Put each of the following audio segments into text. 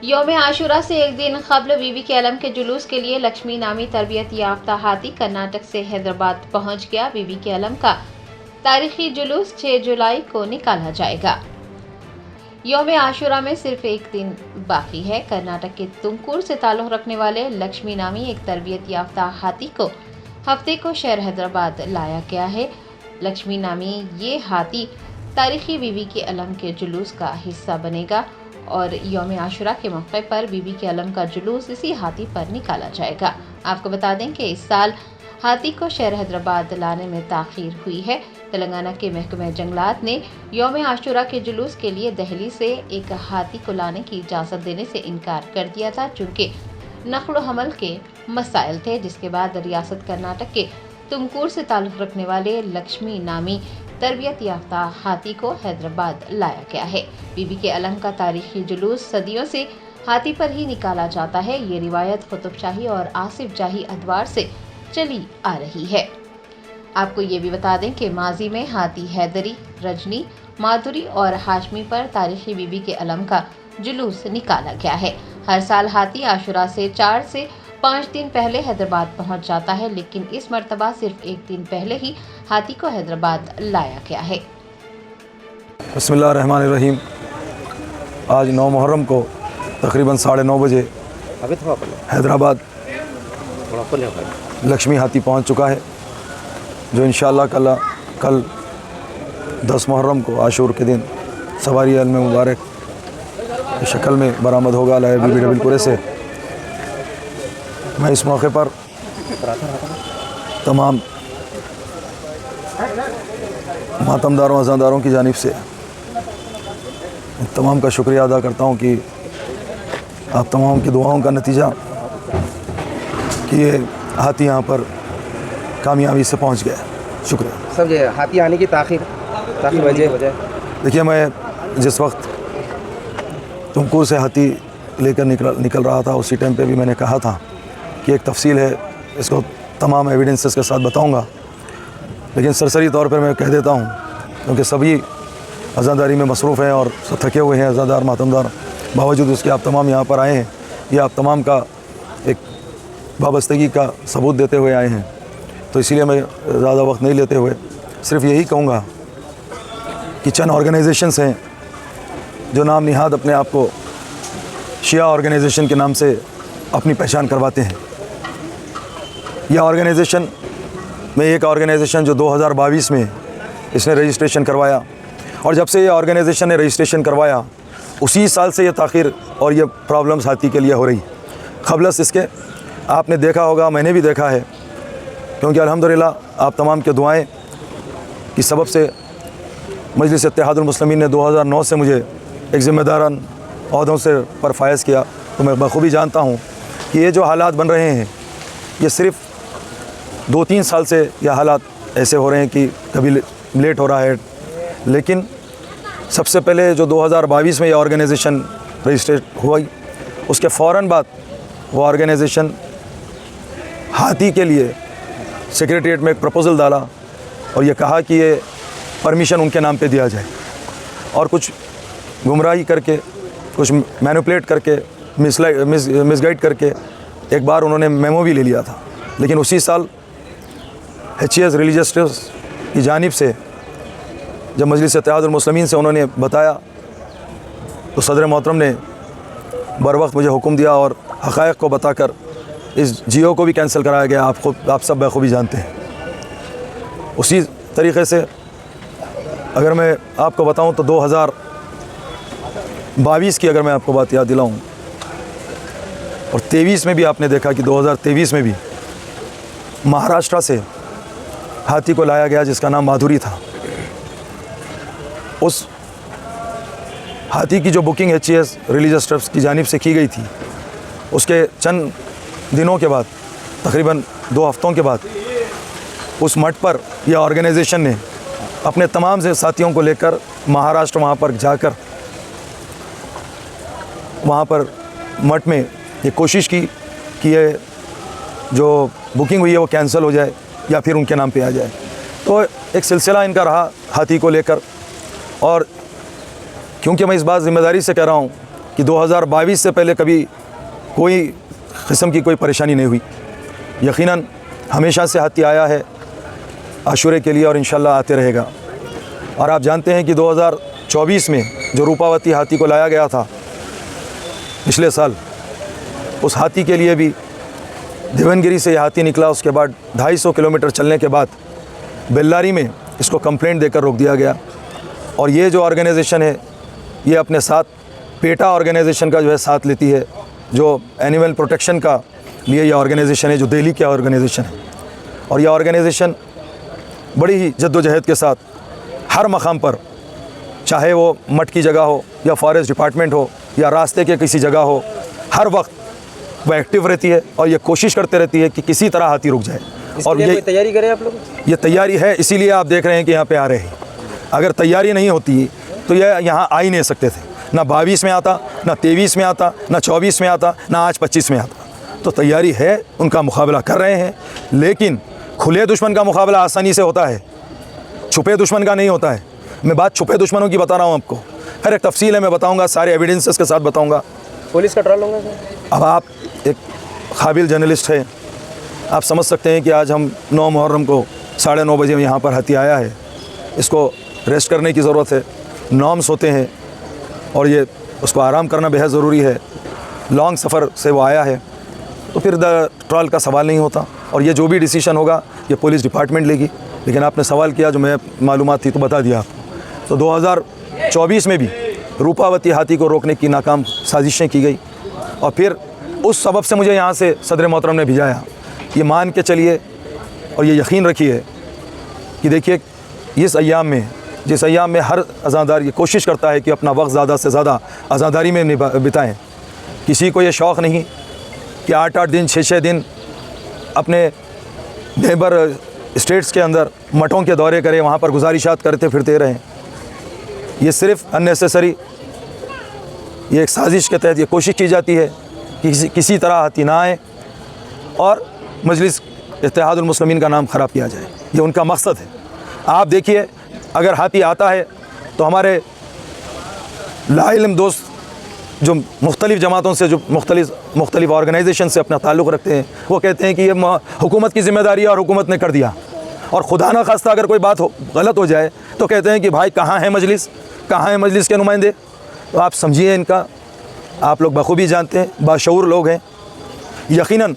यौम आशुरा से एक दिन कबल बीबी के अलम के जुलूस के लिए लक्ष्मी नामी तरबियत याफ्ता हाथी कर्नाटक से हैदराबाद पहुंच गया। बीबी के अलम का तारीखी जुलूस 6 जुलाई को निकाला जाएगा। यौम आशुरा में सिर्फ एक दिन बाकी है। कर्नाटक के तुमकुर से ताल्लुक़ रखने वाले लक्ष्मी नामी एक तरबियत याफ्ता हाथी को हफ्ते को शहर हैदराबाद लाया गया है। लक्ष्मी नामी ये हाथी तारीखी बीबी के अलम के जुलूस का हिस्सा बनेगा और यौम आशुरा के मौके पर बीबी के अलम का जुलूस इसी हाथी पर निकाला जाएगा। आपको बता दें कि इस साल हाथी को शहर हैदराबाद लाने में ताख़ीर हुई है। तेलंगाना के महकमे जंगलात ने यौम आशुरा के जुलूस के लिए दिल्ली से एक हाथी को लाने की इजाज़त देने से इनकार कर दिया था, चूँकि नक़्ल हमल के मसाइल थे। जिसके बाद रियासत कर्नाटक के तुमकुर से ताल्लुक़ रखने वाले लक्ष्मी नामी तरबियत याफ्ता हाथी को हैदराबाद लाया गया है। बीबी के अलम का तारीखी जुलूस सदियों से हाथी पर ही निकाला जाता है। ये रिवायत कुतुब शाही और आसिफ जाही अदवार से चली आ रही है। आपको ये भी बता दें कि माजी में हाथी हैदरी, रजनी, माधुरी और हाशमी पर तारीखी बीबी के अलम का जुलूस निकाला गया है। हर साल हाथी आशुरा से 4 से 5 दिन पहले हैदराबाद पहुंच जाता है, लेकिन इस मर्तबा सिर्फ एक दिन पहले ही हाथी को हैदराबाद लाया गया है। बिस्मिल्लाहिर्रहमानिर्रहीम। आज 9 मुहर्रम को तकरीबन 9:30 बजे हैदराबाद लक्ष्मी हाथी पहुंच चुका है, जो इंशाअल्लाह कल 10 मुहर्रम को आशूर के दिन सवारी अलम मुबारक की शक्ल में बरामद होगा लाया बीबी डबलपुरे से। मैं इस मौके पर तमाम मातमदारों अज़ादारों की जानिब से तमाम का शुक्रिया अदा करता हूँ कि आप तमाम की दुआओं का नतीजा कि ये हाथी यहाँ पर कामयाबी से पहुँच गया। शुक्रिया। सब ये हाथी आने की ताख़ीर वजह देखिए, मैं जिस वक्त तुमकुर से हाथी लेकर निकल रहा था, उसी टाइम पे भी मैंने कहा था कि एक तफसील है, इसको तमाम एविडेंसेस के साथ बताऊंगा, लेकिन सरसरी तौर पर मैं कह देता हूं क्योंकि सभी अज़ादारी में मसरूफ़ हैं और सब थके हुए हैं अज़ादार मातमदार। बावजूद उसके आप तमाम यहाँ पर आए हैं, ये आप तमाम का एक वाबस्तगी का सबूत देते हुए आए हैं। तो इसीलिए मैं ज़्यादा वक्त नहीं लेते हुए सिर्फ यही कहूँगा कि चंद ऑर्गेनाइजेशंस हैं जो नाम निहाद अपने आप को शिया ऑर्गेनाइजेशन के नाम से अपनी पहचान करवाते हैं। यह ऑर्गेनाइजेशन में एक ऑर्गेनाइजेशन जो 2022 में इसने रजिस्ट्रेशन करवाया, और जब से ये ऑर्गेनाइजेशन ने रजिस्ट्रेशन करवाया उसी साल से ये ताख़ीर और ये प्रॉब्लम्स हाथी के लिए हो रही। क़बलस इसके आपने देखा होगा, मैंने भी देखा है, क्योंकि अल्हम्दुलिल्लाह आप तमाम के दुआएं की सबब से मजलिस इत्तेहादुल मुस्लिमीन ने 2009 से मुझे एक ज़िम्मेदारान ओहदों से पर फायज़ किया। तो मैं बखूबी जानता हूँ कि ये जो हालात बन रहे हैं, ये सिर्फ़ 2-3 साल से यह हालात ऐसे हो रहे हैं कि कभी लेट हो रहा है। लेकिन सबसे पहले जो 2022 में ये ऑर्गेनाइजेशन रजिस्ट्रेट हुई, उसके फ़ौरन बाद वो ऑर्गेनाइजेशन हाथी के लिए सेक्रेटरीट में एक प्रपोज़ल डाला और ये कहा कि ये परमिशन उनके नाम पे दिया जाए, और कुछ गुमराही करके, कुछ मैनिपुलेट करके, मिसगाइड करके एक बार उन्होंने मेमो भी ले लिया था। लेकिन उसी साल HES रिलीजियस ट्रस्ट की जानिब से जब मजलिस इत्तेहादुल मुस्लिमीन से उन्होंने बताया तो सदर मोहतरम ने बर वक्त मुझे हुक्म दिया और हक़ाइक़ को बताकर इस जियो को भी कैंसिल कराया गया। आप सब बखूबी जानते हैं। उसी तरीक़े से अगर मैं आपको बताऊं तो 2022 की अगर मैं आपको बात याद दिलाऊं, और 23 में भी आपने देखा कि 2023 में भी महाराष्ट्र से हाथी को लाया गया जिसका नाम माधुरी था। उस हाथी की जो बुकिंग HES रिलीजियस ट्रस्ट की जानिब से की गई थी, उसके चंद दिनों के बाद, तकरीबन 2 हफ्तों के बाद, उस मठ पर यह ऑर्गेनाइजेशन ने अपने तमाम से साथियों को लेकर महाराष्ट्र वहाँ पर जाकर वहाँ पर मठ में ये कोशिश की कि ये जो बुकिंग हुई है वो कैंसिल हो जाए या फिर उनके नाम पे आ जाए। तो एक सिलसिला इनका रहा हाथी को लेकर, और क्योंकि मैं इस बात ज़िम्मेदारी से कह रहा हूँ कि 2022 से पहले कभी कोई किस्म की कोई परेशानी नहीं हुई। यकीनन हमेशा से हाथी आया है आशूरे के लिए और इंशाल्लाह आते रहेगा। और आप जानते हैं कि 2024 में जो रूपावती हाथी को लाया गया था पिछले साल, उस हाथी के लिए भी देवनगिरी से यह हाथी निकला। उसके बाद 250 किलोमीटर चलने के बाद बेल्लारी में इसको कंप्लेंट देकर रोक दिया गया। और ये जो ऑर्गेनाइजेशन है ये अपने साथ पेटा ऑर्गेनाइजेशन का जो है साथ लेती है, जो एनिमल प्रोटेक्शन का लिए यह ऑर्गेनाइजेशन है, जो दिल्ली की ऑर्गेनाइजेशन है। और यह ऑर्गेनाइजेशन बड़ी ही जद्दोजहद के साथ हर मकाम पर, चाहे वो मठ की जगह हो या फॉरेस्ट डिपार्टमेंट हो या रास्ते के किसी जगह हो, हर वक्त वह एक्टिव रहती है और ये कोशिश करते रहती है कि किसी तरह हाथी रुक जाए। और ये तैयारी करें आप लोग? ये तैयारी है, इसीलिए आप देख रहे हैं कि यहाँ पे आ रहे हैं। अगर तैयारी नहीं होती तो ये यहाँ आ ही नहीं सकते थे। ना 22 में आता, ना 23 में आता, ना 24 में आता, ना आज 25 में आता। तो तैयारी है, उनका मुकाबला कर रहे हैं। लेकिन खुले दुश्मन का मुकाबला आसानी से होता है, छुपे दुश्मन का नहीं होता है। मैं बात छुपे दुश्मनों की बता रहा हूँ आपको। हर एक तफसील है, मैं बताऊँगा, सारे एविडेंसेस के साथ बताऊँगा। पुलिस का ट्रॉल होगा सर? अब आप एक काबिल जर्नलिस्ट हैं, आप समझ सकते हैं कि आज हम 9 मुहर्रम को 9:30 बजे यहाँ पर हाथी आया है। इसको रेस्ट करने की ज़रूरत है। नॉर्म्स होते हैं और ये उसको आराम करना बेहद ज़रूरी है। लॉन्ग सफ़र से वो आया है तो फिर ट्रॉल का सवाल नहीं होता। और ये जो भी डिसीजन होगा ये पुलिस डिपार्टमेंट लेगी। लेकिन आपने सवाल किया, जो मैं मालूमात थी तो बता दिया आपको। तो 2024 में भी रूपावती हाथी को रोकने की नाकाम साजिशें की गई और फिर उस सबब से मुझे यहाँ से सदर मोहतरम ने भिजाया। ये मान के चलिए और ये यकीन रखिए कि देखिए, इस अय्याम में, जिस अय्याम में हर अज़ादार ये कोशिश करता है कि अपना वक्त ज़्यादा से ज़्यादा अज़ादारी में बिताएँ। किसी को ये शौक़ नहीं कि 8-8 दिन 6-6 दिन अपने नेबर स्टेट्स के अंदर मठों के दौरे करें, वहाँ पर गुजारिशात करते फिरते रहें। ये सिर्फ अननेसेसरी, ये एक साजिश के तहत ये कोशिश की जाती है कि किसी तरह हाथी ना आए और मजलिस इत्तेहादुल मुस्लिमीन का नाम ख़राब किया जाए। ये उनका मकसद है। आप देखिए, अगर हाथी आता है तो हमारे लाइल्म दोस्त जो मुख्तलिफ़ जमातों से, जो मुख्तलिफ़ ऑर्गेनाइजेशन से अपना ताल्लुक़ रखते हैं, वो कहते हैं कि ये हुकूमत की ज़िम्मेदारी है और हुकूमत ने कर दिया। और खुदा ना खास्ता अगर कोई बात गलत हो जाए तो कहते हैं कि भाई कहाँ है मजलिस, कहाँ है मजलिस के नुमाइंदे। तो आप समझिए इनका, आप लोग बखूबी जानते हैं, बाशऊर लोग हैं। यकीनन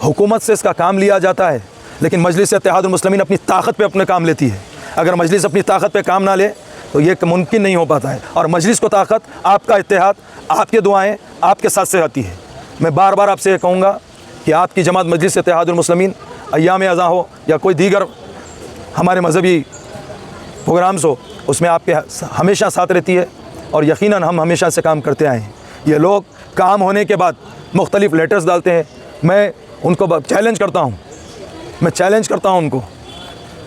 हुकूमत से इसका काम लिया जाता है, लेकिन मजलिस इत्तेहादुल मुस्लिमीन अपनी ताकत पे अपने काम लेती है। अगर मजलिस अपनी ताकत पे काम ना ले तो ये मुमकिन नहीं हो पाता है। और मजलिस को ताकत आपका इत्तेहाद, आपके दुआएं आपके साथ से आती है। मैं बार बार आपसे ये कहूँगा कि आपकी जमात मजलिस इत्तेहादुल मुस्लिमीन अय्याम अज़ा हो या कोई दीगर हमारे मजहबी प्रोग्राम्स हो, उसमें आपके हमेशा साथ रहती है और यकीनन हम हमेशा से काम करते आए हैं। ये लोग काम होने के बाद मुख्तलिफ़ लेटर्स डालते हैं, मैं उनको चैलेंज करता हूँ, मैं चैलेंज करता हूँ उनको।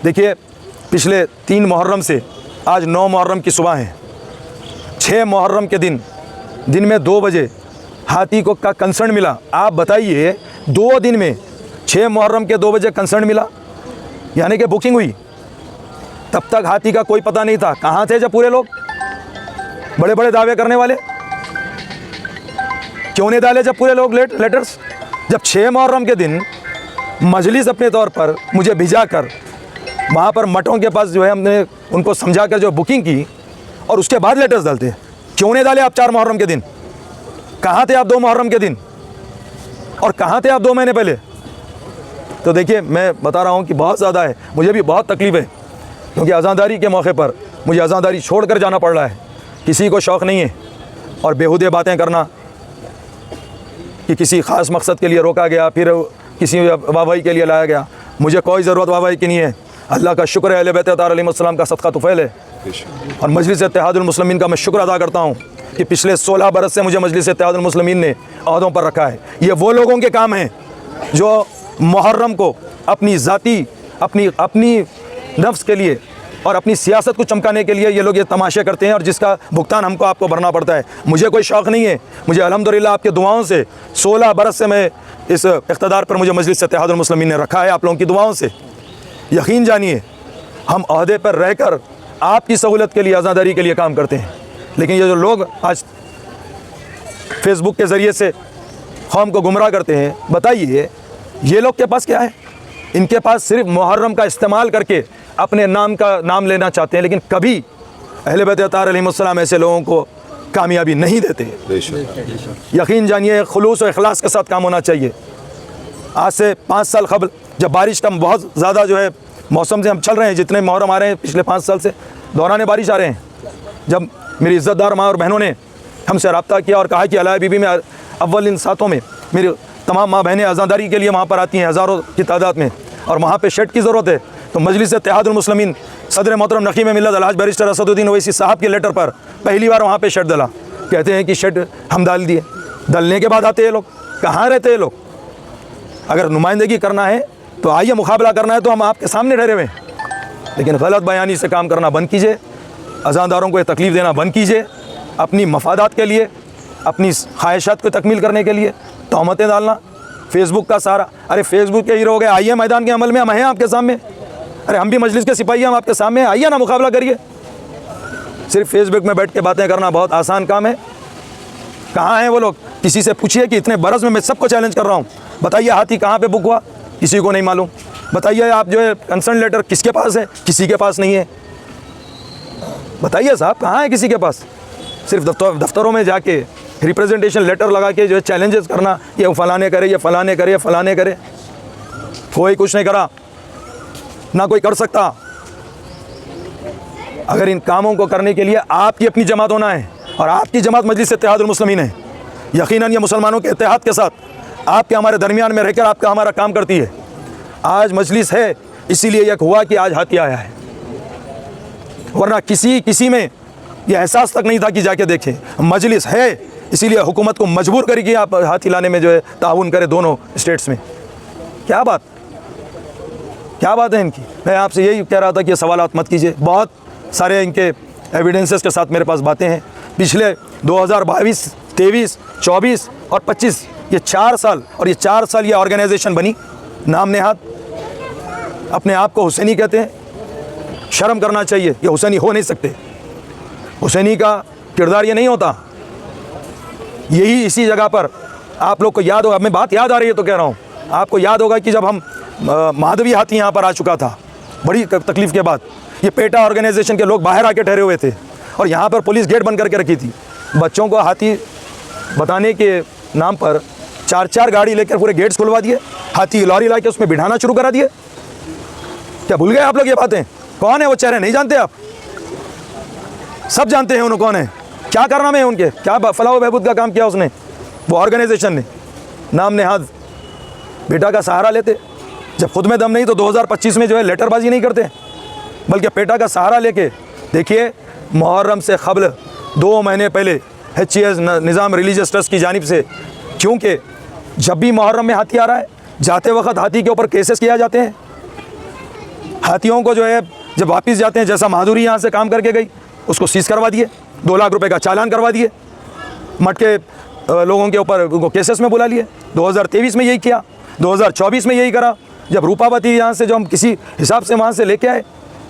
देखिए, पिछले 3 मुहर्रम से आज 9 मुहर्रम की सुबह है। 6 मुहर्रम के दिन में 2 बजे हाथी को का कंसर्न मिला। आप बताइए, 2 दिन में 6 मुहर्रम के 2 बजे कंसर्न मिला, यानी कि बुकिंग हुई। तब तक हाथी का कोई पता नहीं था। कहाँ थे जब पूरे लोग बड़े बड़े दावे करने वाले? क्यों नहीं डाले जब पूरे लोग लेटर्स? जब 6 मुहर्रम के दिन मजलिस अपने तौर पर मुझे भिजा कर वहाँ पर मठों के पास जो है हमने उनको समझा कर जो बुकिंग की और उसके बाद लेटर्स डालते हैं। क्यों नहीं डाले आप 4 मुहर्रम के दिन? कहाँ थे आप 2 मुहर्रम के दिन? और कहाँ थे आप 2 महीने पहले? तो देखिए, मैं बता रहा हूँ कि बहुत ज़्यादा है, मुझे भी बहुत तकलीफ़ है, क्योंकि अज़ादारी के मौके पर मुझे अज़ादारी छोड़ कर जाना पड़ रहा है। किसी को शौक़ नहीं है और बेहुदे बातें करना कि किसी ख़ास मकसद के लिए रोका गया, फिर किसी वाहवाही के लिए लाया गया। मुझे कोई ज़रूरत वाहवाही की नहीं है। अल्लाह का शुक्र है, अहले बैत अतार अलैहिस्सलाम का सदका तुफ़ैल है। और मजलिस इत्तेहादुल मुस्लिमीन का मैं शुक्र अदा करता हूँ कि पिछले 16 बरस से मुझे मजलिस इत्तेहादुल मुस्लिमीन ने अहदों पर रखा है। ये वो लोगों के काम हैं जो मुहर्रम को अपनी ज़ाती, अपनी नफ्स के लिए और अपनी सियासत को चमकाने के लिए ये लोग ये तमाशे करते हैं और जिसका भुगतान हमको आपको भरना पड़ता है। मुझे कोई शौक़ नहीं है। मुझे अल्हम्दुलिल्लाह आपके दुआओं से 16 बरस से मैं इस इक़्तिदार पर मुझे मजलिस इत्तेहादुल मुस्लिमीन ने रखा है, आप लोगों की दुआओं से। यकीन जानिए, हम अहदे पर रहकर आपकी सहूलत के लिए, आज़ादारी के लिए काम करते हैं। लेकिन ये जो लोग आज फेसबुक के ज़रिए से कौम को गुमराह करते हैं। बताइए ये लोग के पास क्या है? इनके पास सिर्फ मुहर्रम का इस्तेमाल करके अपने नाम लेना चाहते हैं, लेकिन कभी अहले बैत अतार अलैहिमुस्सलाम ऐसे लोगों को कामयाबी नहीं देते। यकीन जानिए खुलूस और इखलास के साथ काम होना चाहिए। आज से 5 साल कबल जब बारिश का बहुत ज़्यादा जो है मौसम से हम चल रहे हैं, जितने मुहर्रम आ रहे हैं पिछले 5 साल से दौरान बारिश आ रहे हैं, जब मेरी इज़्ज़तदार माँ और बहनों ने हमसे रब्ता किया और कहा कि अलाया बीबी में अव्वल इन सातों में मेरी तमाम माँ बहनें अज़ादारी के लिए वहाँ पर आती हैं हज़ारों की तादाद में, और वहाँ पे शेड की ज़रूरत है, तो मजलिस इत्तेहादुल मुस्लिमीन सदर मोहतरम नकीम मिल्लत अलहाज बैरिस्टर असदुद्दीन ओवैसी साहब के लेटर पर पहली बार वहाँ पे शेड डला। कहते हैं कि शेड हम डाल दिए। डलने के बाद आते हैं लोग, कहाँ रहते हैं लोग? अगर नुमाइंदगी करना है तो आइए, मुकाबला करना है तो हम आपके सामने ठहरे हुए हैं, लेकिन गलत बयानी से काम करना बंद कीजिए, अज़ादारों को तकलीफ़ देना बंद कीजिए, अपनी मफादात के लिए, अपनी ख्वाहिशात को तकमील करने के लिए तहमतें डालना। फेसबुक का सारा, अरे फेसबुक के हीरो हो गए, आइए मैदान के अमल में, हम हैं आपके सामने। अरे हम भी मजलिस के सिपाही, हम आपके सामने, आइए ना मुकाबला करिए। सिर्फ फेसबुक में बैठ के बातें करना बहुत आसान काम है। कहाँ हैं वो लोग? किसी से पूछिए कि इतने बरस में मैं सबको चैलेंज कर रहा हूँ, बताइए हाथी कहाँ पे बुक हुआ? किसी को नहीं मालूम। बताइए आप जो है कंसर्न लेटर किसके पास है? किसी के पास नहीं है। बताइए साहब कहाँ है किसी के पास? सिर्फ दफ्तरों में जाके रिप्रेजेंटेशन लेटर लगा के जो है चैलेंजेस करना, ये फ़लाने करे, ये फ़लाने करे, ये फ़लाने करे। कोई कुछ नहीं करा, ना कोई कर सकता। अगर इन कामों को करने के लिए आपकी अपनी जमात होना है, और आपकी जमात मजलिस इत्तेहादुल मुस्लिमीन है। यकीनन ये मुसलमानों के इत्तेहाद के साथ आपके हमारे दरमियान में रहकर आपका हमारा काम करती है। आज मजलिस है इसीलिए यह हुआ कि आज हाथी आया है, वरना किसी में यह एहसास तक नहीं था कि जाके देखें। मजलिस है इसीलिए हुकूमत को मजबूर करेगी आप हाथी लाने में जो है ताउन करें दोनों स्टेट्स में। क्या बात है इनकी? मैं आपसे यही कह रहा था कि ये सवालात मत कीजिए। बहुत सारे इनके एविडेंसेस के साथ मेरे पास बातें हैं। पिछले 2022, 23, 24 और 25 ये 4 साल, और ये 4 साल ये ऑर्गेनाइजेशन बनी नाम नेहाद, अपने आप को हुसैनी कहते हैं। शर्म करना चाहिए, ये हुसैनी हो नहीं सकते। हुसैनी का किरदार ये नहीं होता। यही इसी जगह पर आप लोग को याद होगा, मैं बात याद आ रही है तो कह रहा हूँ, आपको याद होगा कि जब हम माधवी हाथी यहाँ पर आ चुका था बड़ी तकलीफ़ के बाद, ये पेटा ऑर्गेनाइजेशन के लोग बाहर आके ठहरे हुए थे और यहाँ पर पुलिस गेट बंद करके रखी थी। बच्चों को हाथी बताने के नाम पर 4-4 गाड़ी लेकर पूरे गेट्स खुलवा दिए, हाथी लॉरी ला के उसमें बिठाना शुरू करा दिए। क्या भूल गए आप लोग ये बातें? कौन है वो चेहरे? नहीं जानते आप? सब जानते हैं उन्होंने कौन है, क्या करना है उनके, क्या फलाह बहबूद का काम किया उसने, वो ऑर्गेनाइजेशन ने। नाम नेहाद बेटा का सहारा लेते, जब खुद में दम नहीं तो 2025 में जो है लेटरबाजी नहीं करते, बल्कि पेटा का सहारा लेके। देखिए मुहर्रम से क़ब्ल 2 महीने पहले HCS निज़ाम रिलीजियस ट्रस्ट की जानिब से, क्योंकि जब भी मुहर्रम में हाथी आ रहा है जाते वक्त हाथी के ऊपर केसेस किया जाते हैं। हाथियों को जो है जब वापस जाते हैं, जैसा माधुरी यहाँ से काम करके गई उसको सीज़ करवा दिए, 2 लाख रुपए का चालान करवा दिए, मटके लोगों के ऊपर उनको केसेस में बुला लिए। 2023 में यही किया, 2024 में यही करा। जब रूपावती यहाँ से जो हम किसी हिसाब से वहाँ से लेके आए,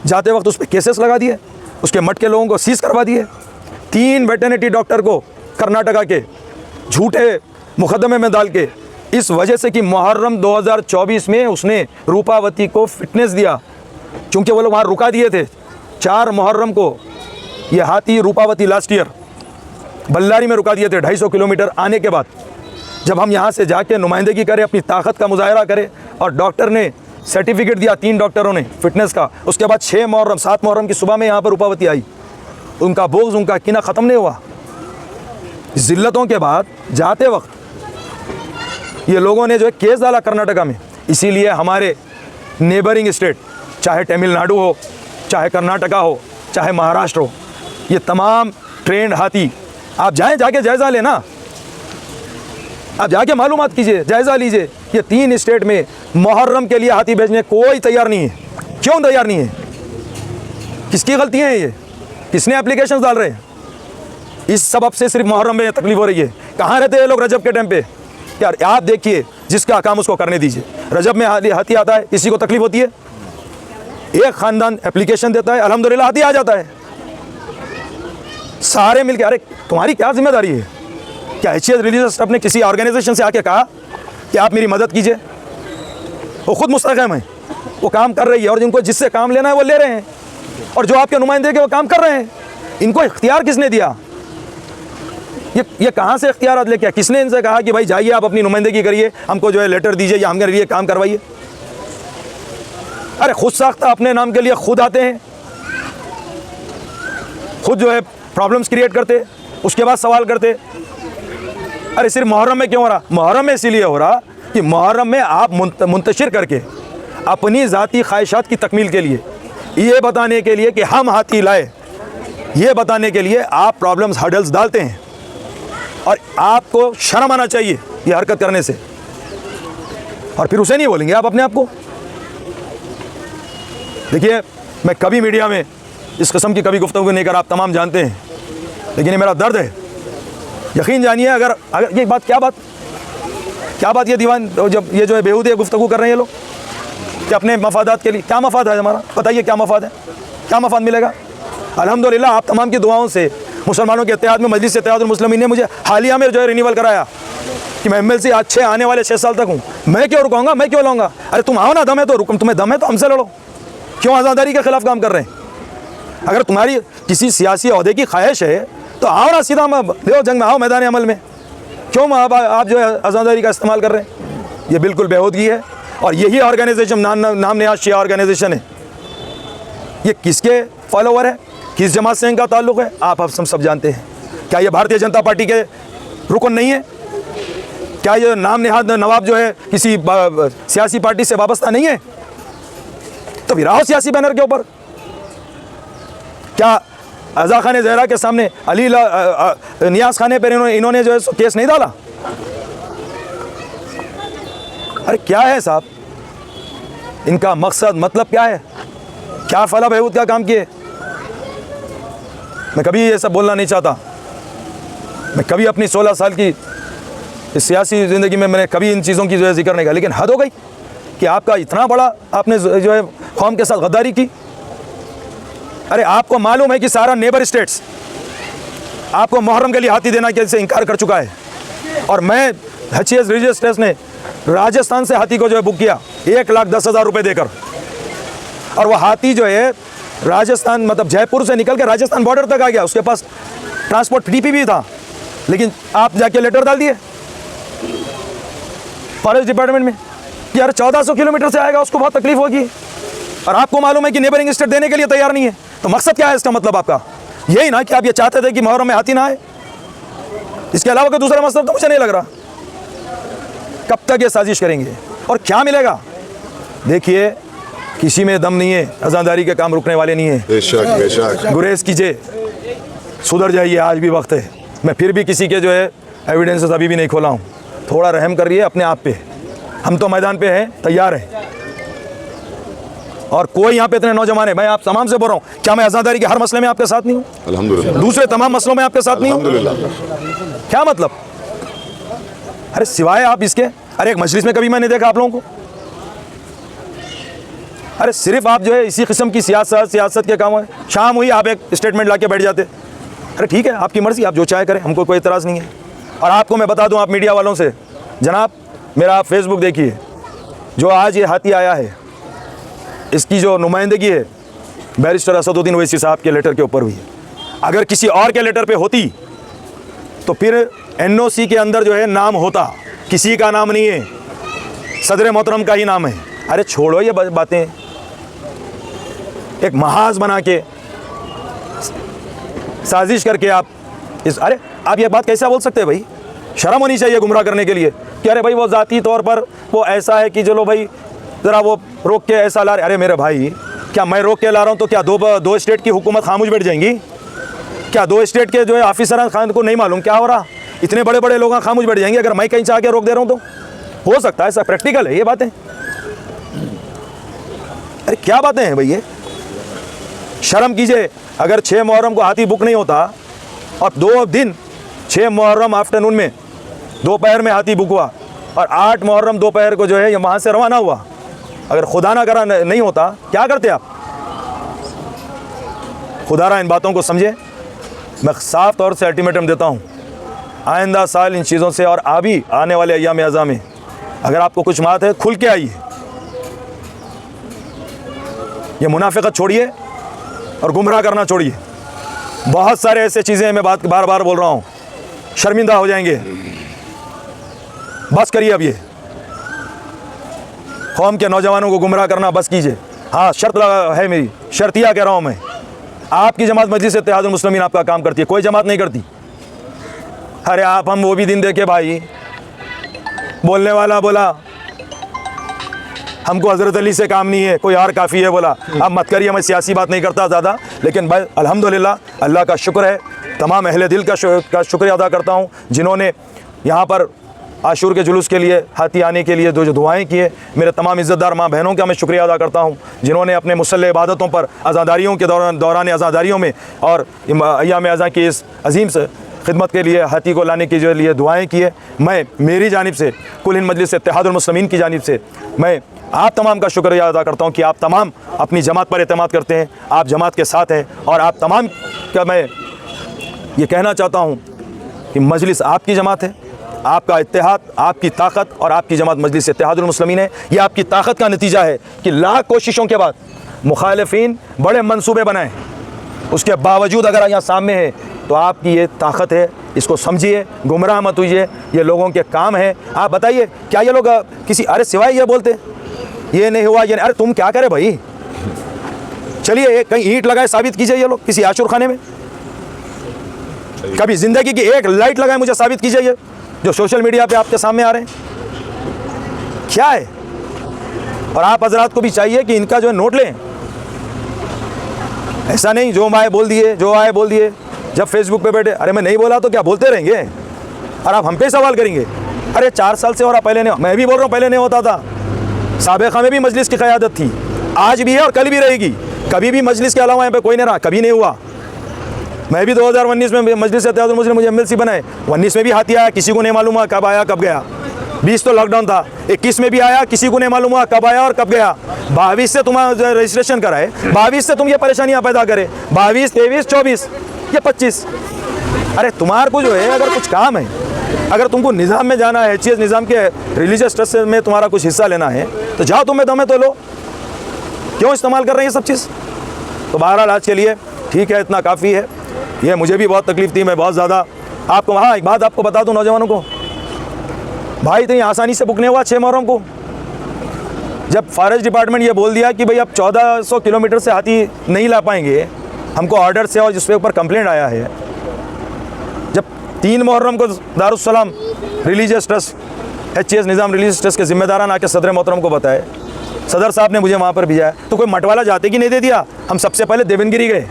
जाते वक्त उस पर केसेस लगा दिए, उसके मटके लोगों को सीज़ करवा दिए। 3 वेटरनिटी डॉक्टर को कर्नाटका के झूठे मुकदमे में डाल के, इस वजह से कि मुहर्रम 2024 में उसने रूपावती को फिटनेस दिया, क्योंकि वो लोग वहाँ रुका दिए थे 4 मुहर्रम को। ये हाथी रूपावती लास्ट ईयर बल्लारी में रुका दिए थे 250 किलोमीटर आने के बाद। जब हम यहाँ से जाके नुमाइंदगी करें, अपनी ताकत का मुजाहरा करें, और डॉक्टर ने सर्टिफिकेट दिया 3 डॉक्टरों ने फिटनेस का, उसके बाद 6 मुहर्रम 7 मुहर्रम की सुबह में यहाँ पर रूपावती आई। उनका बोझ, उनका किना ख़त्म नहीं हुआ। ज़िल्लतों के बाद जाते वक्त ये लोगों ने जो है केस डाला कर्नाटका में। इसीलिए हमारे नेबरिंग स्टेट, चाहे तमिलनाडु हो, चाहे कर्नाटका हो, चाहे महाराष्ट्र हो, ये तमाम ट्रेंड हाथी, आप जाएं जाके जायज़ा लेना, आप जाके मालूमात कीजिए, जायज़ा लीजिए। ये 3 स्टेट में मुहर्रम के लिए हाथी भेजने कोई तैयार नहीं है। क्यों तैयार नहीं है? किसकी गलतियाँ हैं ये? किसने एप्लीकेशन डाल रहे हैं? इस सबब से सिर्फ मुहर्रम में तकलीफ हो रही है। कहाँ रहते हैं लोग रजब के टाइम पे? यार आप देखिए, जिसका काम उसको करने दीजिए। रजब में हाथी आता है, किसी को तकलीफ होती है? एक ख़ानदान एप्लीकेशन देता है, अल्हम्दुलिल्लाह हाथी आ जाता है। सारे मिलके, अरे तुम्हारी क्या जिम्मेदारी है? क्या हैसियत रिलीजियस ट्रस्ट ने किसी ऑर्गेनाइजेशन से आके कहा कि आप मेरी मदद कीजिए? वो खुद मुस्तक़िम है, वो काम कर रही है और जिनको जिससे काम लेना है वो ले रहे हैं, और जो आपके नुमाइंदे के वो काम कर रहे हैं। इनको इख्तियार किसने दिया? ये कहाँ से इख्तियार लेके आया? किसने इनसे कहा कि भाई जाइए आप अपनी नुमाइंदगी करिए, हमको जो है लेटर दीजिए या हमारे लिए काम करवाइए? अरे खुद साख्ता अपने नाम के लिए खुद आते हैं, खुद जो है प्रॉब्लम्स क्रिएट करते, उसके बाद सवाल करते। अरे सिर्फ मुहर्रम में क्यों हो रहा? मुहर्रम में इसीलिए हो रहा कि मुहर्रम में आप मुंतशिर करके अपनी ज़ाती ख्वाहिशात की तकमील के लिए, ये बताने के लिए कि हम हाथी लाए, ये बताने के लिए आप प्रॉब्लम्स हर्डल्स डालते हैं, और आपको शर्म आना चाहिए ये हरकत करने से। और फिर उसे नहीं बोलेंगे आप अपने आप को। देखिए, मैं कभी मीडिया में इस किस्म की कभी गुफ्तगू नहीं कर, आप तमाम जानते हैं, लेकिन ये मेरा दर्द है। यकीन जानिए, अगर ये बात क्या बात ये दीवान जब ये जो है बेहूदे गुफ्तगू कर रहे हैं ये लोग कि अपने मफादात के लिए, क्या मफाद है हमारा? बताइए क्या मफाद है, क्या मफाद मिलेगा? अल्हम्दुलिल्लाह आप तमाम की दुआओं से मुसलमानों के इत्तेहाद में मजलिस इत्तेहादुल मुस्लिमीन ने मुझे हालिया में जो है रिन्यूअल कराया कि मैं MLC अच्छे आने वाले 6 साल तक हूँ। मैं क्यों रुकाऊंगा, मैं क्यों लाऊंगा? अरे तुम आओ ना, दम है तो रुकम, तुम्हें दम है तो हमसे लड़ो। क्यों आज़ादारी के खिलाफ काम कर रहे हैं? अगर तुम्हारी किसी सियासी अहदे की ख्वाहिश है तो आओ ना, सीधा देखो जंग में आओ, मैदान अमल में। क्यों आप जो है आज़ादारी का इस्तेमाल कर रहे हैं? ये बिल्कुल बेहूदगी है। और यही ऑर्गेनाइजेशन नाम नेहाद शिया ऑर्गेनाइजेशन है, ये किसके फॉलोवर है, किस जमात से इनका ताल्लुक़ है, आप सब जानते हैं। क्या ये भारतीय जनता पार्टी के रुकन नहीं है? क्या ये नाम नेहाद नवाब जो है किसी सियासी पार्टी से वाबस्ता नहीं है? तो फिर आओ सियासी बैनर के ऊपर। क्या अज़ा खान ज़हरा के सामने अली नियाज़ खाने पर इन्होंने जो है केस नहीं डाला? अरे क्या है साहब, इनका मकसद मतलब क्या है? क्या फला बहूद का काम किए? मैं कभी ये सब बोलना नहीं चाहता। मैं कभी अपनी 16 साल की इस सियासी ज़िंदगी में मैंने कभी इन चीज़ों की जो है जिक्र नहीं किया, लेकिन हद हो गई कि आपका इतना बड़ा आपने जो है कौम के साथ गद्दारी की। अरे आपको मालूम है कि सारा नेबर स्टेट्स आपको मुहर्रम के लिए हाथी देना के से इनकार कर चुका है, और मैं हैसियत रिलीजियस ट्रस्ट ने राजस्थान से हाथी को जो है बुक किया 1,10,000 रुपये देकर, और वह हाथी जो है राजस्थान मतलब जयपुर से निकल के राजस्थान बॉर्डर तक आ गया। उसके पास ट्रांसपोर्ट TP भी था, लेकिन आप जाके लेटर डाल दिए फॉरेस्ट डिपार्टमेंट में कि यार 1400 किलोमीटर से आएगा, उसको बहुत तकलीफ होगी, और आपको मालूम है कि नेबरिंग स्टेट देने के लिए तैयार नहीं है। तो मकसद क्या है इसका? मतलब आपका यही ना कि आप ये चाहते थे कि मुहर्रम में हाथी ना आए? इसके अलावा कोई दूसरा मकसद तो मुझे नहीं लग रहा। कब तक ये साजिश करेंगे और क्या मिलेगा? देखिए, किसी में दम नहीं है, अज़ादारी के काम रुकने वाले नहीं है। बेशक गुरेज कीजिए, सुधर जाइए, आज भी वक्त है। मैं फिर भी किसी के जो है एविडेंसेस अभी भी नहीं खोला हूँ, थोड़ा रहम करिए अपने आप पे। हम तो मैदान पे हैं, तैयार हैं, और कोई यहाँ पे इतने नौजवान है, मैं आप तमाम से बोल रहा हूँ, क्या मैं आज़ादारी के हर मसले में आपके साथ नहीं हूँ? अल्हम्दुलिल्लाह। दूसरे तमाम मसलों में आपके साथ नहीं हूँ? अल्हम्दुलिल्लाह। क्या मतलब? अरे सिवाय आप इसके, अरे एक मजलिस में कभी मैंने देखा आप लोगों को। अरे सिर्फ आप जो है इसी किस्म की सियासत के काम है, शाम हुई आप एक स्टेटमेंट ला के बैठ जाते। अरे ठीक है, आपकी मर्ज़ी, आप जो चाहे करें, हमको कोई एतराज़ नहीं है। और आपको मैं बता दूं, आप मीडिया वालों से, जनाब मेरा आप फेसबुक देखिए, जो आज ये हाथी आया है इसकी जो नुमाइंदगी है बैरिस्टर असदुद्दीन ओवैसी साहब के लेटर के ऊपर हुई है। अगर किसी और के लेटर पे होती तो फिर NOC के अंदर जो है नाम होता, किसी का नाम नहीं है, सदर मोहतरम का ही नाम है। अरे छोड़ो ये बातें, एक महाज बना के साजिश करके आप अरे आप ये बात कैसे बोल सकते हैं भाई? शर्म होनी चाहिए गुमराह करने के लिए कि अरे भाई वो ज़ाती तौर पर वो ऐसा है कि चलो भाई ज़रा वो रोक के ऐसा ला रहे। अरे मेरे भाई, क्या मैं रोक के ला रहा हूँ तो क्या दो स्टेट की हुकूमत खामोश बैठ जाएंगी? क्या 2 स्टेट के जो है ऑफिसर खान को नहीं मालूम क्या हो रहा? इतने बड़े बड़े लोग खामोश बैठ जाएंगे अगर मैं कहीं चाह के रोक दे रहा हूँ तो? हो सकता है ऐसा, प्रैक्टिकल है ये बातें। अरे क्या बातें हैं भाई ये? शर्म कीजिए। अगर 6 मुहर्रम को हाथी बुक नहीं होता और 2 दिन 6 मुहर्रम आफ्टरनून में दोपहर में हाथी बुक हुआ और 8 मुहर्रम दोपहर को जो है ये वहाँ से रवाना हुआ, अगर खुदा ना करा नहीं होता क्या करते आप? खुदारा इन बातों को समझे। मैं साफ तौर से अल्टीमेटम देता हूँ, आइंदा साल इन चीज़ों से और अभी आने वाले अय्याम अज़ा में अगर आपको कुछ बात है खुल के आइए, ये मुनाफिकत छोड़िए और गुमराह करना छोड़िए। बहुत सारे ऐसे चीज़ें मैं बात बार बार बोल रहा हूँ, शर्मिंदा हो जाएंगे। बस करिए अब ये कौम के नौजवानों को गुमराह करना बस कीजिए। हाँ, शर्त लगा है मेरी, शर्तिया कह रहा हूँ मैं, आपकी जमात मजलिस इत्तेहादुल मुस्लिमीन आपका काम करती है, कोई जमात नहीं करती। अरे आप हम वो भी दिन देखे भाई, बोलने वाला बोला हमको हज़रत अली से काम नहीं है, कोई और काफ़ी है बोला। अब मत करिए, मैं सियासी बात नहीं करता ज़्यादा, लेकिन भाई अल्हम्दुलिल्लाह अल्लाह का शुक्र है, तमाम अहले दिल का शुक्रिया अदा करता हूँ जिन्होंने यहाँ पर आशूर के जुलूस के लिए हाथी आने के लिए जो दुआएं किए। मेरे तमाम इज़्ज़तदार माँ बहनों का मैं शुक्रिया अदा करता हूँ जिन्होंने अपने मुसल्ले इबादतों पर अज़ादारियों के दौरान अज़ादारियों में और अय्याम अज़ा की इस अजीम से खिदमत के लिए हाथी को लाने के लिए दुआएं किए। मैं मेरी जानिब से कुल हिंद मजलिस इत्तेहादुल मुस्लिमीन की जानिब से मैं आप तमाम का शुक्रिया अदा करता हूँ कि आप तमाम अपनी जमात पर एतमाद करते हैं, आप जमात के साथ हैं। और आप तमाम का मैं ये कहना चाहता हूँ कि मजलिस आपकी जमात है, आपका इत्तेहाद, आपकी ताकत और आपकी जमात मजलिस इत्तेहादुल मुस्लिमीन है। ये आपकी ताकत का नतीजा है कि लाख कोशिशों के बाद मुखालिफिन बड़े मंसूबे बनाए, उसके बावजूद अगर यहाँ सामने है तो आपकी ये ताकत है, इसको समझिए, गुमराह मत होइए। ये लोगों के काम है। आप बताइए क्या ये लोग किसी अरे सिवाय ये बोलते ये नहीं हुआ, ये नहीं, अरे तुम क्या करे भाई, चलिए कहीं ईंट लगाए साबित कीजिए ये लोग किसी आशूर खाने में, कभी जिंदगी की एक लाइट लगाए मुझे साबित कीजिए ये जो सोशल मीडिया पे आपके सामने आ रहे हैं क्या है। और आप हजरात को भी चाहिए कि इनका जो है नोट लें, ऐसा नहीं जो आए बोल दिए, जो आए बोल दिए। जब फेसबुक पे बैठे अरे मैं नहीं बोला तो क्या बोलते रहेंगे और आप हम पे सवाल करेंगे। अरे 4 साल से और पहले नहीं, मैं भी बोल रहा हूँ पहले नहीं होता था, साबिक़ा में भी मजलिस की क़यादत थी, आज भी है और कल भी रहेगी। कभी भी मजलिस के अलावा यहाँ पे कोई नहीं रहा, कभी नहीं हुआ। मैं भी 2019 में मजलिस इत्तेहादुल मुस्लिमीन मुझे MLC बनाए, 19 में भी हाथी आया, किसी को नहीं मालूम हुआ कब आया कब गया। 20 तो लॉकडाउन था, 21 में भी आया, किसी को नहीं मालूम हुआ कब आया और कब गया। 22 से तुम रजिस्ट्रेशन कराए, 22 से तुम ये परेशानियाँ पैदा करे, 22, 23, 24, ये 25। अरे तुम्हारे को जो है अगर कुछ काम है, अगर तुमको निज़ाम में जाना है, HCS निज़ाम के रिलीजियस ट्रस्ट में तुम्हारा कुछ हिस्सा लेना है तो जाओ, तुम्हें दमे तो लो, क्यों इस्तेमाल कर रहे हैं ये सब चीज़। तो बहरहाल आज के लिए ठीक है, इतना काफ़ी है। ये मुझे भी बहुत तकलीफ़ थी, मैं बहुत ज़्यादा आपको वहाँ एक बात आपको बता दूँ नौजवानों को, भाई इतनी आसानी से बुक नहीं हुआ 6 मुहर्रम को। जब फॉरेस्ट डिपार्टमेंट ये बोल दिया कि भाई अब 1400 किलोमीटर से हाथी नहीं ला पाएंगे, हमको ऑर्डर से और जिसके ऊपर कंप्लेंट आया है, जब 3 मुहर्रम को दारुस्सलाम रिलीजियस ट्रस्ट HCS निज़ाम रिलीजियस ट्रस्ट के ज़िम्मेदारान आके सदर मोहतरम को बताए, सदर साहब ने मुझे वहाँ पर भेजा है, तो कोई मटवाला जाते कि नहीं दे दिया। हम सबसे पहले देवनगिरी गए,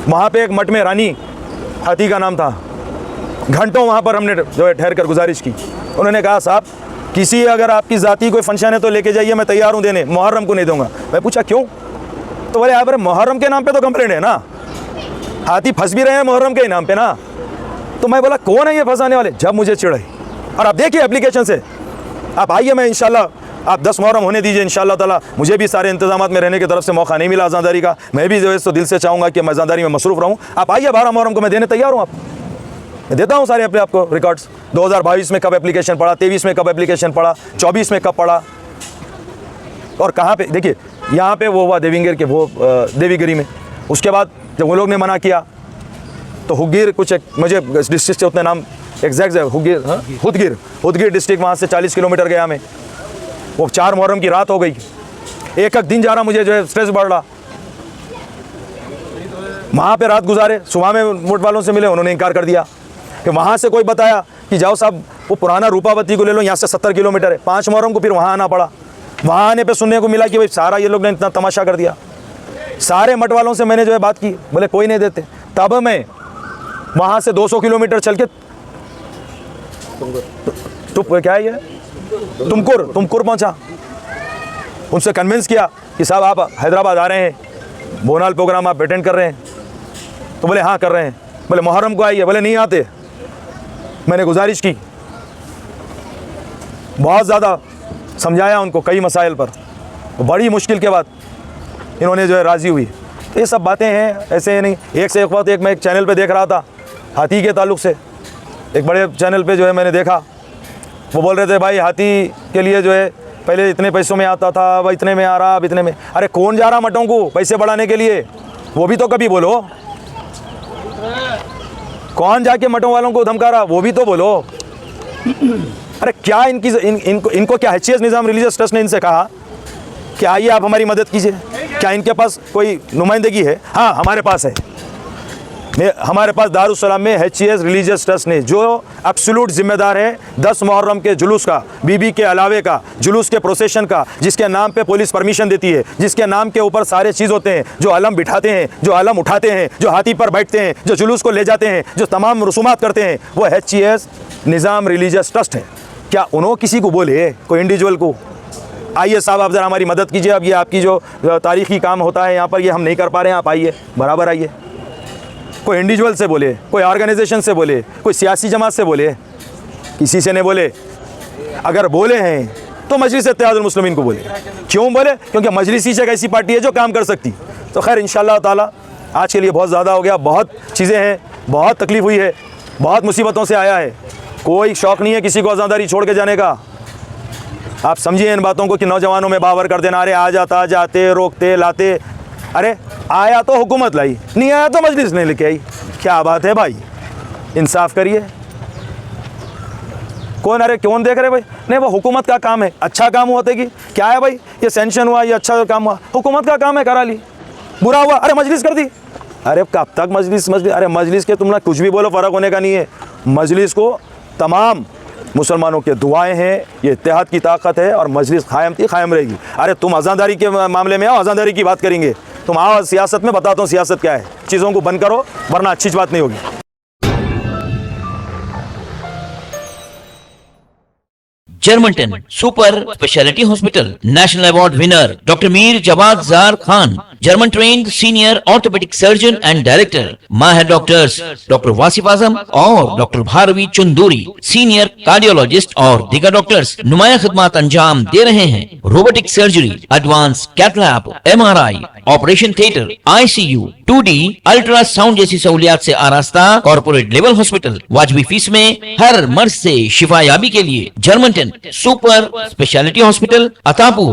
वहाँ पे एक मठ में रानी हाथी का नाम था, घंटों वहाँ पर हमने जो है ठहर कर गुजारिश की। उन्होंने कहा साहब किसी अगर आपकी ज़ाती कोई फंक्शन है तो लेके जाइए, मैं तैयार हूँ देने, मुहर्रम को नहीं दूंगा। मैं पूछा क्यों, तो बोले आप मुहर्रम के नाम पे तो कंप्लेंट है ना, हाथी फंस भी रहे हैं मुहर्रम के नाम पे ना। तो मैं बोला कौन है ये फंसाने वाले, जब मुझे चिढ़ाई। और आप देखिए एप्लीकेशन से, आप आइए, मैं इंशाल्लाह आप 10 मुहर्रम होने दीजिए इंशाल्लाह ताला। मुझे भी सारे इंतजामात में रहने की तरफ से मौका नहीं मिला आज़ादारी का, मैं भी जो है तो दिल से चाहूँगा कि मैं आज़ादारी में मसरूफ़ रहूँ। आप आइए 12 मुहर्रम को मैं देने तैयार हूँ, आप मैं देता हूँ सारे अपने आपको रिकॉर्ड्स। 2022 में कब एप्लीकेशन पड़ा, 23 में कब एप्लीकेशन पड़ा, 24 में कब पड़ा और कहाँ पे। देखिए यहाँ पे वो हुआ देवीगिर के वो देवीगिरी में। उसके बाद जब वो लोग ने मना किया तो हुदगीर कुछ एक मुझे डिस्ट्रिक्ट से उतने नाम एग्जैक्ट है, हुदगीर डिस्ट्रिक्ट, वहाँ से 40 किलोमीटर गया मैं। वो 4 मुहर्रम की रात हो गई, एक दिन जा रहा, मुझे जो है स्ट्रेस बढ़ रहा। वहाँ पे रात गुजारे, सुबह में मोट वालों से मिले, उन्होंने इनकार कर दिया। फिर वहाँ से कोई बताया कि जाओ साहब वो पुराना रूपावती को ले लो, यहाँ से 70 किलोमीटर है। 5 मुहर्रम को फिर वहाँ आना पड़ा। वहाँ आने पे सुनने को मिला कि भाई सारा ये लोग ने इतना तमाशा कर दिया। सारे मठ वालों से मैंने जो है बात की, बोले कोई नहीं देते। तब मैं वहाँ से 200 किलोमीटर चल के क्या है ये तुमकुर पहुँचा। उनसे कन्विंस किया कि साहब आप हैदराबाद आ रहे हैं, बोनाल प्रोग्राम आप अटेंड कर रहे हैं। तो बोले हाँ कर रहे हैं। बोले मुहर्रम को आइए, बोले नहीं आते। मैंने गुजारिश की, बहुत ज़्यादा समझाया उनको कई मसाइल पर, बड़ी मुश्किल के बाद इन्होंने जो है राज़ी हुई। तो ये सब बातें हैं, ऐसे नहीं। एक से एक बात, एक मैं एक चैनल पे देख रहा था हाथी के ताल्लुक़ से, एक बड़े चैनल पे जो है मैंने देखा, वो बोल रहे थे भाई हाथी के लिए जो है पहले इतने पैसों में आता था, अब इतने में आ रहा, अब इतने में। अरे कौन जा रहा मठों को पैसे बढ़ाने के लिए? वो भी तो कभी बोलो। कौन जाके मठों वालों को धमका रहा, वो भी तो बोलो। अरे क्या इनको क्या HCS निज़ाम रिलीजियस ट्रस्ट ने इनसे कहा कि आइए आप हमारी मदद कीजिए? क्या इनके पास कोई नुमाइंदगी है? हाँ, हमारे पास है। हमारे पास दारुस्सलाम में HCS रिलीजियस ट्रस्ट ने, जो एब्सोल्यूट जिम्मेदार है 10 मुहर्रम के जुलूस का, बीबी के अलावे का, जुलूस के प्रोसेशन का, जिसके नाम पे पुलिस परमिशन देती है, जिसके नाम के ऊपर सारे चीज़ होते हैं, जो अलम बिठाते हैं, जो अलम उठाते हैं, जो हाथी पर बैठते हैं, जो जुलूस को ले जाते हैं, जो तमाम रसूमात करते हैं, वो HCS निज़ाम रिलीजियस ट्रस्ट है। क्या उन्होंने किसी को बोले, कोई इंडिविजुअल को, आइए साहब आप ज़रा हमारी मदद कीजिए, अब ये आपकी जो तारीख़ी काम होता है यहाँ पर, ये हम नहीं कर पा रहे हैं, आप आइए, बराबर आइए? कोई इंडिविजुअल से बोले, कोई ऑर्गेनाइजेशन से बोले, कोई सियासी जमात से बोले? किसी से नहीं बोले। अगर बोले हैं तो मजलिस इत्तेहादुल मुस्लिमीन को बोले। क्यों बोले? क्योंकि मजलिस ही एक ऐसी पार्टी है जो काम कर सकती। तो खैर इंशाअल्लाह ताला आज के लिए बहुत ज़्यादा हो गया, बहुत चीज़ें हैं, बहुत तकलीफ़ हुई है, बहुत मुसीबतों से आया है। कोई शौक़ नहीं है किसी को आज़ादारी छोड़ के जाने का। आप समझिए इन बातों को कि नौजवानों में बावर कर देना, अरे आ जाता, जाते, रोकते, लाते। अरे आया तो हुकूमत लाई, नहीं आया तो मजलिस नहीं लेके आई। क्या बात है भाई, इंसाफ करिए। कौन, अरे कौन देख रहे भाई? नहीं, वो हुकूमत का काम है, अच्छा काम हुआ था कि क्या है भाई, ये सैंक्शन हुआ, ये अच्छा काम हुआ, हुकूमत का काम है, करा ली। बुरा हुआ, अरे मजलिस कर दी। अरे कब तक मजलिस? अरे मजलिस के तुम ना कुछ भी बोलो, फ़र्क होने का नहीं है। मजलिस को तमाम मुसलमानों के दुआएं हैं, ये इत्तेहाद की ताकत है, और मजलिस कायम थी, कायम रहेगी। अरे तुम आज़ादारी के मामले में आओ, आज़ादारी की बात करेंगे। तुम आओ सियासत में, बताता हूँ सियासत क्या है। चीज़ों को बंद करो, वरना अच्छी बात नहीं होगी। Germanton super speciality hospital, national award winner doctor Mir Jawad Zar Khan, German trained senior orthopaedic surgeon and director, माहिर डॉक्टर्स डॉक्टर वासिफ आजम और doctor Bharvi Chanduri, senior cardiologist और दीगर डॉक्टर्स नुमाया खिदमत अंजाम दे रहे हैं। Robotic surgery, advance cath lab, MRI, operation theatre, ICU, 2D ultrasound जैसी सहूलियात से आरास्ता कॉर्पोरेट लेवल हॉस्पिटल, वाजबी फीस में हर मर्ज से शिफायाबी के लिए Germanton super speciality hospital, Attapur.